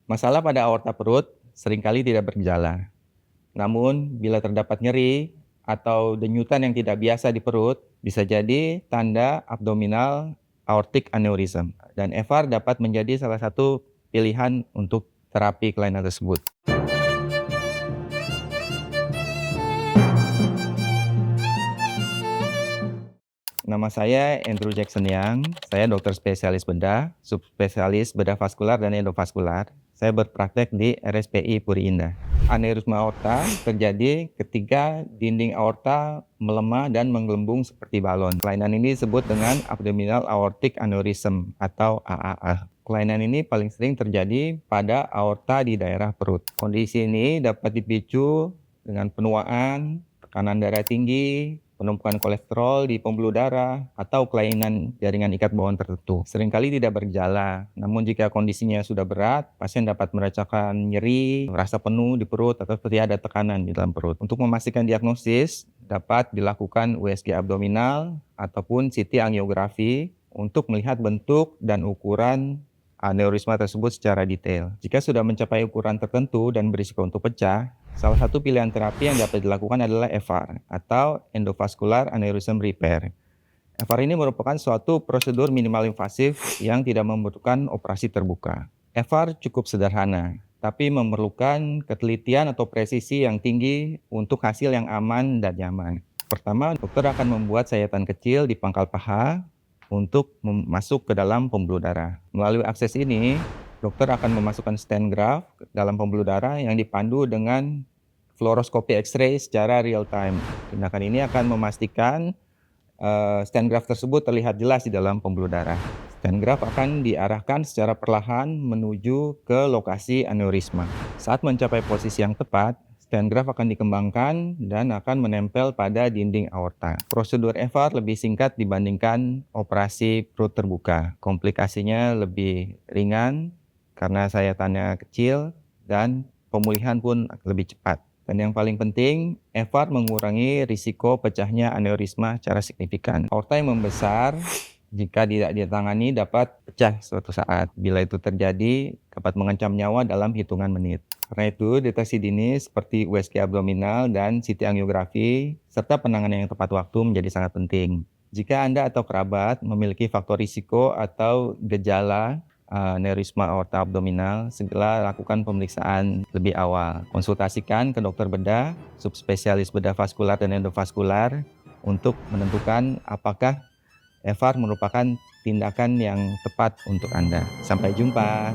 Masalah pada aorta perut seringkali tidak bergejala. Namun, bila terdapat nyeri atau denyutan yang tidak biasa di perut, bisa jadi tanda abdominal aortic aneurysm. Dan EVAR dapat menjadi salah satu pilihan untuk terapi kelainan tersebut. Nama saya Andrew Jackson Young, saya dokter spesialis bedah, subspesialis bedah vaskular dan endovaskular. Saya berpraktek di RSPI Puri Indah. Aneurisma aorta terjadi ketika dinding aorta melemah dan menggelembung seperti balon. Kelainan ini disebut dengan abdominal aortic aneurysm atau AAA. Kelainan ini paling sering terjadi pada aorta di daerah perut. Kondisi ini dapat dipicu dengan penuaan, tekanan darah tinggi, penumpukan kolesterol di pembuluh darah, atau kelainan jaringan ikat bawaan tertentu. Seringkali tidak bergejala, namun jika kondisinya sudah berat, pasien dapat merasakan nyeri, rasa penuh di perut, atau seperti ada tekanan di dalam perut. Untuk memastikan diagnosis, dapat dilakukan USG abdominal ataupun CT angiografi untuk melihat bentuk dan ukuran aneurisma tersebut secara detail. Jika sudah mencapai ukuran tertentu dan berisiko untuk pecah, salah satu pilihan terapi yang dapat dilakukan adalah EVAR atau Endovascular Aneurysm Repair. EVAR ini merupakan suatu prosedur minimal invasif yang tidak membutuhkan operasi terbuka. EVAR cukup sederhana, tapi memerlukan ketelitian atau presisi yang tinggi untuk hasil yang aman dan nyaman. Pertama, dokter akan membuat sayatan kecil di pangkal paha untuk masuk ke dalam pembuluh darah. Melalui akses ini, dokter akan memasukkan stent graft ke dalam pembuluh darah yang dipandu dengan fluoroskopi X-ray secara real time. Tindakan ini akan memastikan stent graft tersebut terlihat jelas di dalam pembuluh darah. Stent graft akan diarahkan secara perlahan menuju ke lokasi aneurisma. Saat mencapai posisi yang tepat, stent graft akan dikembangkan dan akan menempel pada dinding aorta. Prosedur EVAR lebih singkat dibandingkan operasi perut terbuka. Komplikasinya lebih ringan karena sayatannya kecil dan pemulihan pun lebih cepat. Dan yang paling penting, EVAR mengurangi risiko pecahnya aneurisma secara signifikan. Aorta yang membesar jika tidak ditangani dapat pecah suatu saat. Bila itu terjadi, dapat mengancam nyawa dalam hitungan menit. Karena itu, deteksi dini seperti USG abdominal dan CT angiografi serta penanganan yang tepat waktu menjadi sangat penting. Jika Anda atau kerabat memiliki faktor risiko atau gejala aneurisma aorta abdominal, segera lakukan pemeriksaan lebih awal. Konsultasikan ke dokter bedah, subspesialis bedah vaskular dan endovaskular untuk menentukan apakah EVAR merupakan tindakan yang tepat untuk Anda. Sampai jumpa.